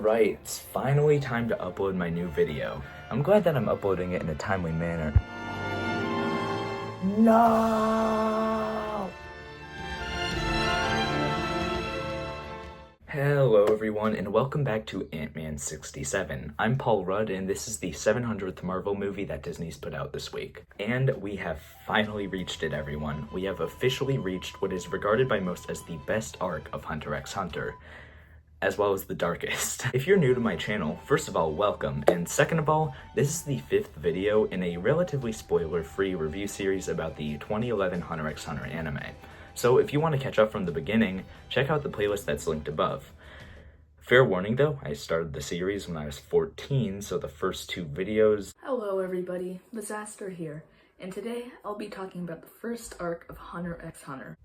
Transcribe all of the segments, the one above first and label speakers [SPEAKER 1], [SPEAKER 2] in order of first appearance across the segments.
[SPEAKER 1] Alright, it's finally time to upload my new video. I'm glad that I'm uploading it in a timely manner. No! Hello everyone, and welcome back to Ant-Man 67. I'm Paul Rudd, and this is the 700th Marvel movie that Disney's put out this week. And we have finally reached it, everyone. We have officially reached what is regarded by most as the best arc of Hunter x Hunter, as well as the darkest. If you're new to my channel, first of all, welcome, and second of all, this is the 5th video in a relatively spoiler-free review series about the 2011 Hunter x Hunter anime. So if you want to catch up from the beginning, check out the playlist that's linked above. Fair warning though, I started the series when I was 14, so the first 2 videos...
[SPEAKER 2] Hello everybody, Disaster here, and today I'll be talking about the first arc of Hunter x Hunter.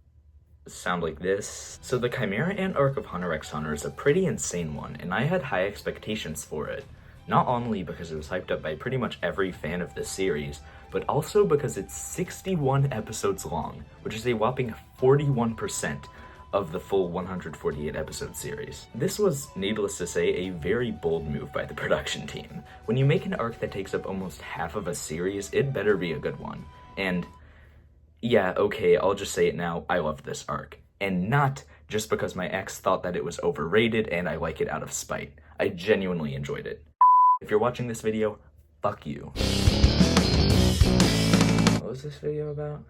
[SPEAKER 1] sound like this. So the Chimera Ant arc of Hunter x Hunter is a pretty insane one, and I had high expectations for it. Not only because it was hyped up by pretty much every fan of this series, but also because it's 61 episodes long, which is a whopping 41% of the full 148 episode series. This was, needless to say, a very bold move by the production team. When you make an arc that takes up almost half of a series, it better be a good one. And yeah, okay, I'll just say it now, I loved this arc. And not just because my ex thought that it was overrated and I like it out of spite. I genuinely enjoyed it. If you're watching this video, fuck you. What was this video about?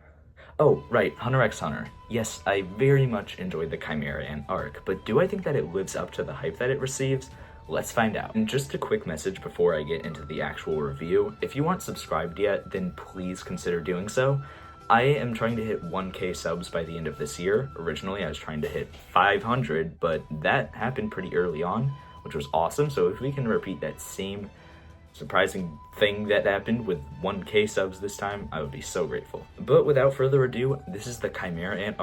[SPEAKER 1] Oh, right, Hunter x Hunter. Yes, I very much enjoyed the Chimera Ant arc, but do I think that it lives up to the hype that it receives? Let's find out. And just a quick message before I get into the actual review. If you aren't subscribed yet, then please consider doing so. I am trying to hit 1K subs by the end of this year. Originally, I was trying to hit 500, but that happened pretty early on, which was awesome. So if we can repeat that same surprising thing that happened with 1K subs this time, I would be so grateful. But without further ado, this is the Chimera Ant.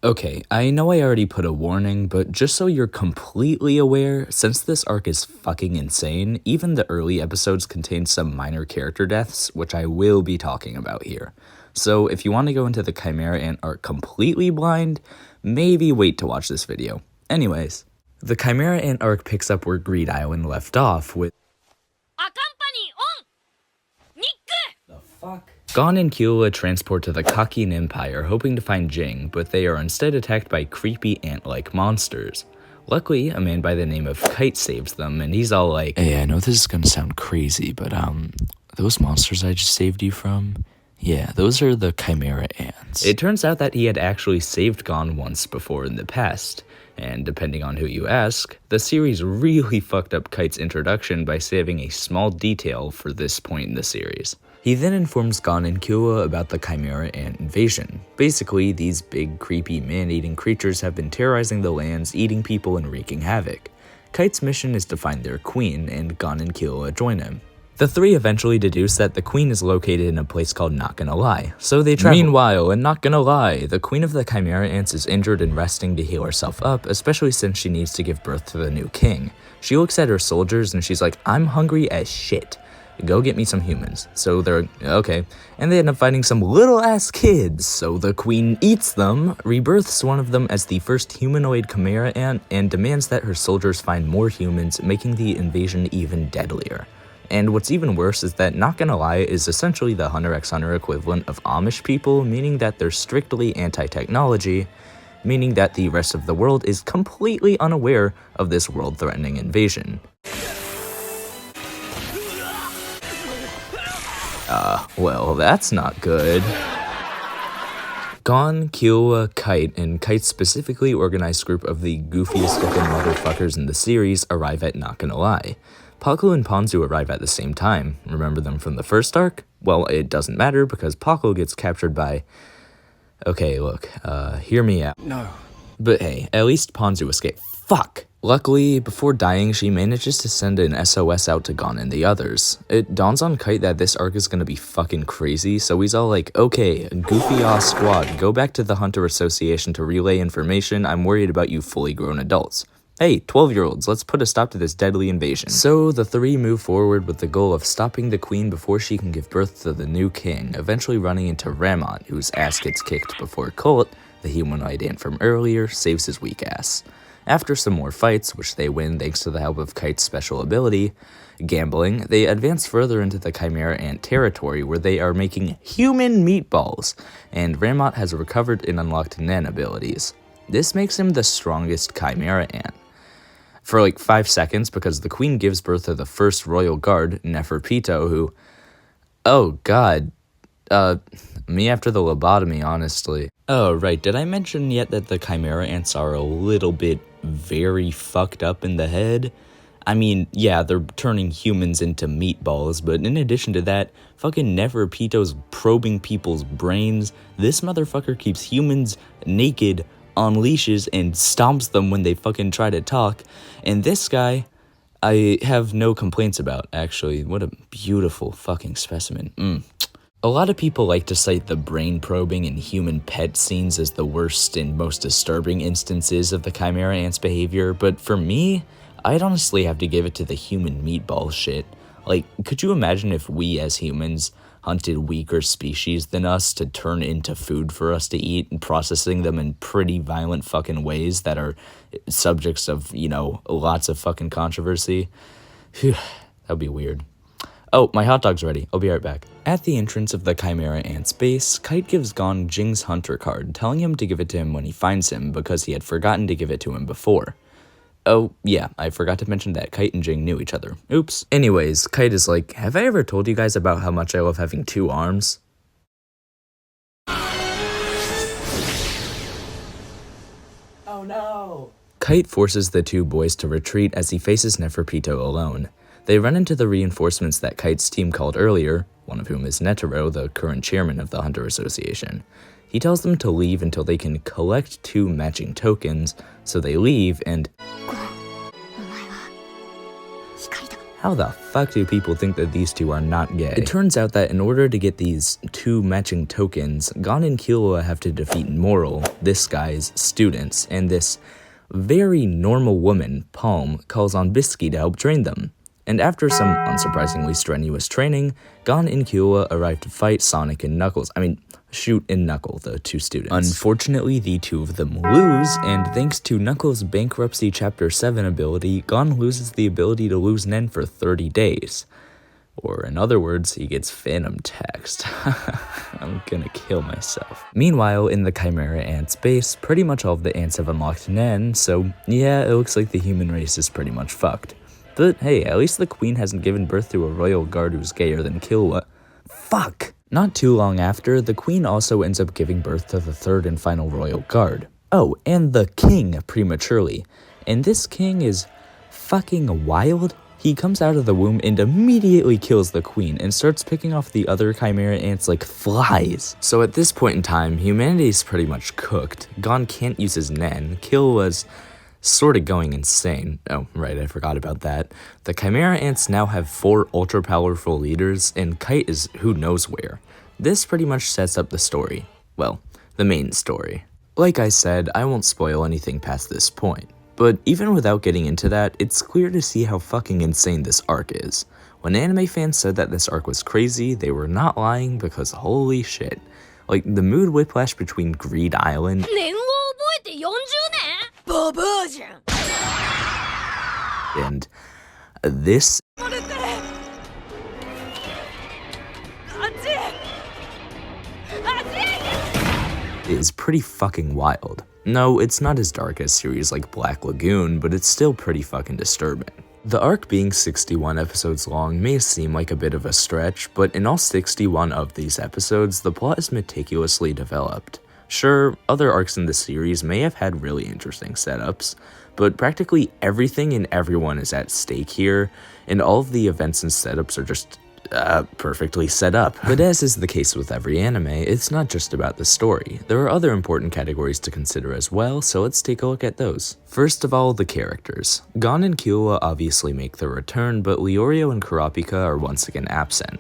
[SPEAKER 3] Okay, I know I already put a warning, but just so you're completely aware, since this arc is fucking insane, even the early episodes contain some minor character deaths, which I will be talking about here. So if you want to go into the Chimera Ant arc completely blind, maybe wait to watch this video. Anyways, the Chimera Ant arc picks up where Greed Island left off with the fuck? Gon and Killua transport to the Kakin Empire hoping to find Jing, but they are instead attacked by creepy ant-like monsters. Luckily, a man by the name of Kite saves them, and he's all like, "Hey, I know this is gonna sound crazy, but those monsters I just saved you from? Yeah, those are the Chimera Ants." It turns out that he had actually saved Gon once before in the past, and depending on who you ask, the series really fucked up Kite's introduction by saving a small detail for this point in the series. He then informs Gon and Killua about the Chimera Ant invasion. Basically, these big, creepy, man-eating creatures have been terrorizing the lands, eating people and wreaking havoc. Kite's mission is to find their queen, and Gon and Killua join him. The three eventually deduce that the queen is located in a place called Not Gonna Lie, so they travel. Meanwhile, in Not Gonna Lie, the queen of the Chimera Ants is injured and resting to heal herself up, especially since she needs to give birth to the new king. She looks at her soldiers and she's like, "I'm hungry as shit. Go get me some humans." So they're, okay. And they end up finding some little-ass kids, so the queen eats them, rebirths one of them as the first humanoid Chimera Ant, and demands that her soldiers find more humans, making the invasion even deadlier. And what's even worse is that Not Gonna Lie is essentially the Hunter x Hunter equivalent of Amish people, meaning that they're strictly anti-technology, meaning that the rest of the world is completely unaware of this world-threatening invasion. Well, that's not good. Gon, Killua, Kite, and Kite's specifically organized group of the goofiest looking motherfuckers in the series arrive at Not Gonna Lie. Pakku and Ponzu arrive at the same time. Remember them from the first arc? Well, it doesn't matter because Pakku gets captured by... Okay, look, hear me out. No. But hey, at least Ponzu escaped. Fuck! Luckily, before dying, she manages to send an SOS out to Gon and the others. It dawns on Kite that this arc is gonna be fucking crazy, so he's all like, "Okay, goofy-ass squad, go back to the Hunter Association to relay information. I'm worried about you fully grown adults. Hey, 12-year-olds, let's put a stop to this deadly invasion." So the three move forward with the goal of stopping the queen before she can give birth to the new king, eventually running into Ramont, whose ass gets kicked before Colt, the humanoid ant from earlier, saves his weak ass. After some more fights, which they win thanks to the help of Kite's special ability, gambling, they advance further into the Chimera ant territory where they are making human meatballs, and Ramot has recovered and unlocked Nen abilities. This makes him the strongest Chimera ant. For like 5 seconds, because the queen gives birth to the first royal guard, Neferpito, who... Oh god. Me after the lobotomy, honestly. Oh, right, did I mention yet that the Chimera ants are a little bit very fucked up in the head? I mean, yeah, they're turning humans into meatballs, but in addition to that, fucking Neferpito's probing people's brains. This motherfucker keeps humans naked on leashes and stomps them when they fucking try to talk. And this guy, I have no complaints about, actually. What a beautiful fucking specimen. A lot of people like to cite the brain probing and human pet scenes as the worst and most disturbing instances of the Chimera ant's behavior, but for me, I'd honestly have to give it to the human meatball shit. Like, could you imagine if we as humans hunted weaker species than us to turn into food for us to eat and processing them in pretty violent fucking ways that are subjects of, you know, lots of fucking controversy? Phew, that'd be weird. Oh, my hot dog's ready. I'll be right back. At the entrance of the Chimera ant's base, Kite gives Gon Jing's hunter card, telling him to give it to him when he finds him because he had forgotten to give it to him before. Oh, yeah, I forgot to mention that Kite and Jing knew each other. Oops. Anyways, Kite is like, have I ever told you guys about how much I love having 2 arms? Oh no! Kite forces the 2 boys to retreat as he faces Neferpito alone. They run into the reinforcements that Kite's team called earlier, one of whom is Netero, the current chairman of the Hunter Association. He tells them to leave until they can collect 2 matching tokens, so they leave and... How the fuck do people think that these 2 are not gay? It turns out that in order to get these 2 matching tokens, Gon and Killua have to defeat Moral, this guy's students, and this very normal woman, Palm, calls on Bisky to help train them. And after some unsurprisingly strenuous training, Gon and Killua arrive to fight Sonic and Knuckles. Shoot and Knuckle, the 2 students. Unfortunately, the 2 of them lose, and thanks to Knuckles' Bankruptcy Chapter 7 ability, Gon loses the ability to lose Nen for 30 days. Or in other words, he gets phantom text. I'm gonna kill myself. Meanwhile, in the Chimera ant's base, pretty much all of the ants have unlocked Nen, so yeah, it looks like the human race is pretty much fucked. But hey, at least the queen hasn't given birth to a royal guard who's gayer than Killua. Fuck! Not too long after, the queen also ends up giving birth to the 3rd and final royal guard. Oh, and the king prematurely. And this king is fucking wild. He comes out of the womb and immediately kills the queen and starts picking off the other Chimera ants like flies. So at this point in time, humanity's pretty much cooked. Gon can't use his Nen. Killua's sort of going insane. Oh, right, I forgot about that. The Chimera ants now have 4 ultra-powerful leaders, and Kite is who knows where. This pretty much sets up the story. Well, the main story. Like I said, I won't spoil anything past this point. But even without getting into that, it's clear to see how fucking insane this arc is. When anime fans said that this arc was crazy, they were not lying because holy shit. Like, the mood whiplash between Greed Island and this is pretty fucking wild. No, it's not as dark as series like Black Lagoon, but it's still pretty fucking disturbing. The arc being 61 episodes long may seem like a bit of a stretch, but in all 61 of these episodes, the plot is meticulously developed. Sure, other arcs in the series may have had really interesting setups, but practically everything and everyone is at stake here, and all of the events and setups are just perfectly set up. But as is the case with every anime, it's not just about the story. There are other important categories to consider as well, so let's take a look at those. First of all, the characters. Gon and Killua obviously make their return, but Leorio and Kurapika are once again absent.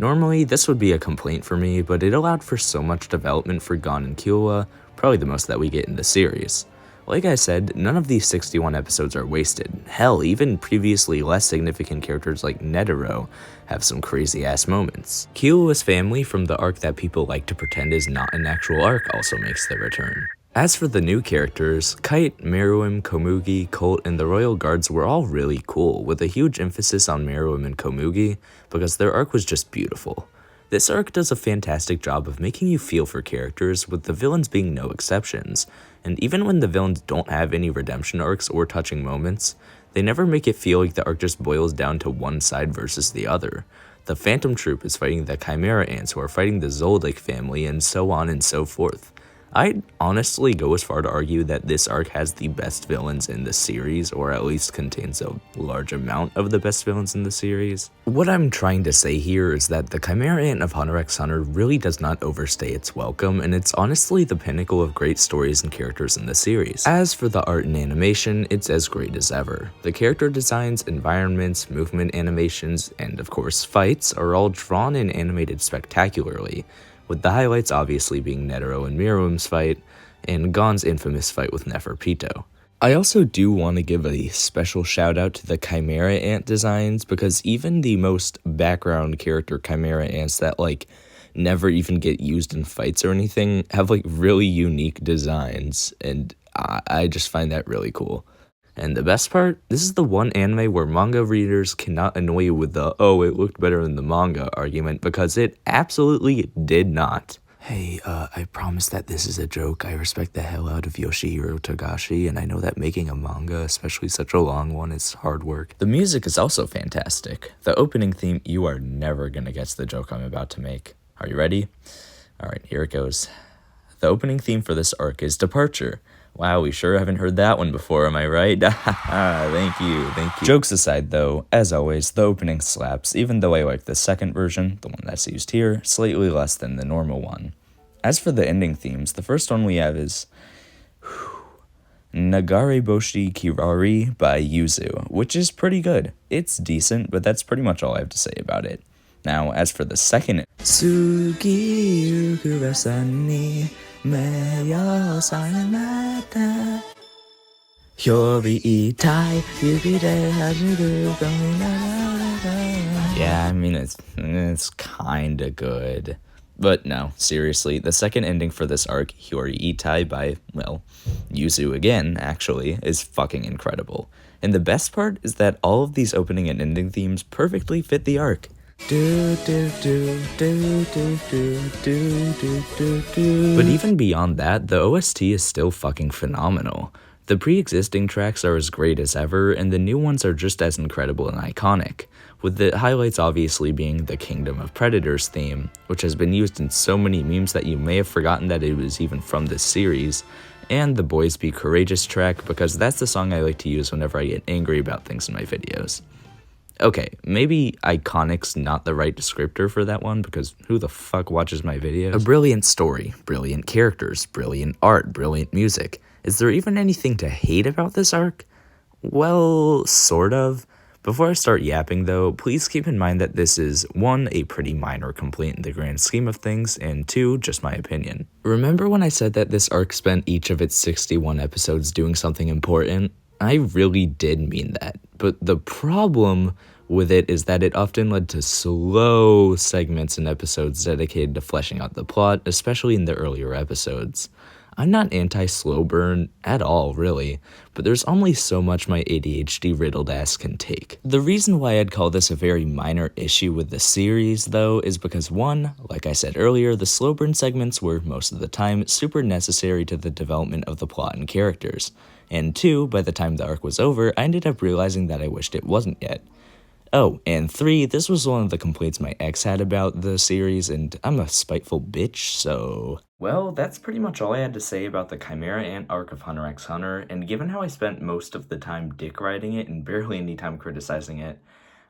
[SPEAKER 3] Normally, this would be a complaint for me, but it allowed for so much development for Gon and Killua, probably the most that we get in the series. Like I said, none of these 61 episodes are wasted. Hell, even previously less significant characters like Netero have some crazy-ass moments. Killua's family from the arc that people like to pretend is not an actual arc also makes their return. As for the new characters, Kite, Meruem, Komugi, Colt, and the Royal Guards were all really cool, with a huge emphasis on Meruem and Komugi because their arc was just beautiful. This arc does a fantastic job of making you feel for characters, with the villains being no exceptions, and even when the villains don't have any redemption arcs or touching moments, they never make it feel like the arc just boils down to one side versus the other. The Phantom Troop is fighting the Chimera Ants who are fighting the Zoldyck family, and so on and so forth. I'd honestly go as far to argue that this arc has the best villains in the series, or at least contains a large amount of the best villains in the series. What I'm trying to say here is that the Chimera Ant of Hunter x Hunter really does not overstay its welcome, and it's honestly the pinnacle of great stories and characters in the series. As for the art and animation, it's as great as ever. The character designs, environments, movement animations, and of course fights are all drawn and animated spectacularly, with the highlights obviously being Netero and Meruem's fight, and Gon's infamous fight with Neferpito. I also do want to give a special shout out to the Chimera Ant designs, because even the most background character Chimera Ants that never even get used in fights or anything have really unique designs, and I just find that really cool. And the best part, this is the one anime where manga readers cannot annoy you with the "oh, it looked better in the manga" argument, because it absolutely did not. Hey, I promise that this is a joke. I respect the hell out of Yoshihiro Togashi, and I know that making a manga, especially such a long one, is hard work. The music is also fantastic. The opening theme, you are never gonna guess the joke I'm about to make. Are you ready? Alright, here it goes. The opening theme for this arc is Departure. Wow, we sure haven't heard that one before, am I right? Thank you. Jokes aside though, as always, the opening slaps, even though I like the second version, the one that's used here, slightly less than the normal one. As for the ending themes, the first one we have is Nagareboshi Kirari by Yuzu, which is pretty good. It's decent, but that's pretty much all I have to say about it. Now, as for the second, Sugi Ukurasani Meyo Sanamata Hyori Itai Yukide Hajugu Gominara. Yeah, I mean, it's kinda good. But no, seriously, the second ending for this arc, Hyori Itai by, well, Yuzu again, actually, is fucking incredible. And the best part is that all of these opening and ending themes perfectly fit the arc. But even beyond that, the OST is still fucking phenomenal. The pre-existing tracks are as great as ever, and the new ones are just as incredible and iconic, with the highlights obviously being the Kingdom of Predators theme, which has been used in so many memes that you may have forgotten that it was even from this series, and the Boys Be Courageous track, because that's the song I like to use whenever I get angry about things in my videos. Okay, maybe iconic's not the right descriptor for that one, because who the fuck watches my videos? A brilliant story, brilliant characters, brilliant art, brilliant music. Is there even anything to hate about this arc? Well, sort of. Before I start yapping though, please keep in mind that this is 1, a pretty minor complaint in the grand scheme of things, and 2, just my opinion. Remember when I said that this arc spent each of its 61 episodes doing something important? I really did mean that, but the problem with it is that it often led to slow segments and episodes dedicated to fleshing out the plot, especially in the earlier episodes. I'm not anti-slow burn at all, really, but there's only so much my ADHD-riddled ass can take. The reason why I'd call this a very minor issue with the series, though, is because 1, like I said earlier, the slow burn segments were, most of the time, super necessary to the development of the plot and characters, and 2, by the time the arc was over, I ended up realizing that I wished it wasn't yet. Oh, and 3, this was one of the complaints my ex had about the series, and I'm a spiteful bitch, so... Well, that's pretty much all I had to say about the Chimera Ant arc of Hunter x Hunter, and given how I spent most of the time dick riding it and barely any time criticizing it,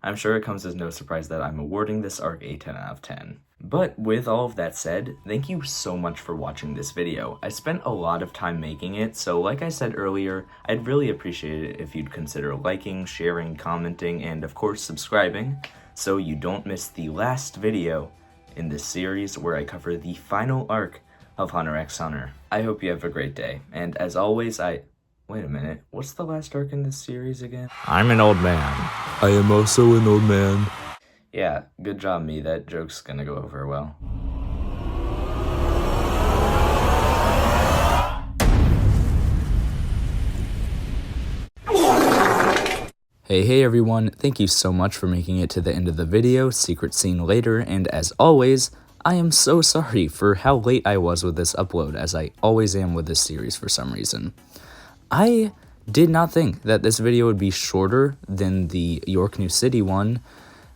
[SPEAKER 3] I'm sure it comes as no surprise that I'm awarding this arc a 10 out of 10. But with all of that said, thank you so much for watching this video. I spent a lot of time making it, so like I said earlier, I'd really appreciate it if you'd consider liking, sharing, commenting, and of course subscribing, so you don't miss the last video in this series where I cover the final arc of Hunter x Hunter. I hope you have a great day, and as always, wait a minute, what's the last arc in this series again? I'm an old man. I am also an old man. Yeah, good job, me. That joke's gonna go over well. Hey everyone, thank you so much for making it to the end of the video, secret scene later, and as always, I am so sorry for how late I was with this upload, as I always am with this series for some reason. I did not think that this video would be shorter than the York New City one,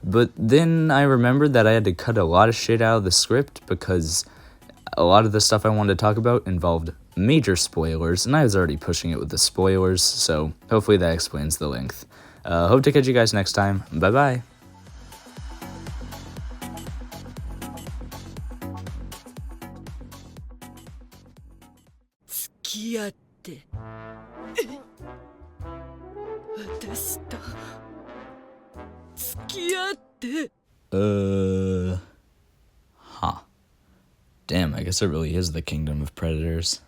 [SPEAKER 3] but then I remembered that I had to cut a lot of shit out of the script because a lot of the stuff I wanted to talk about involved major spoilers, and I was already pushing it with the spoilers, so hopefully that explains the length. Hope to catch you guys next time. Bye-bye.
[SPEAKER 4] 付き合って私と付き合って
[SPEAKER 3] Huh. Damn, I guess it really is the kingdom of predators.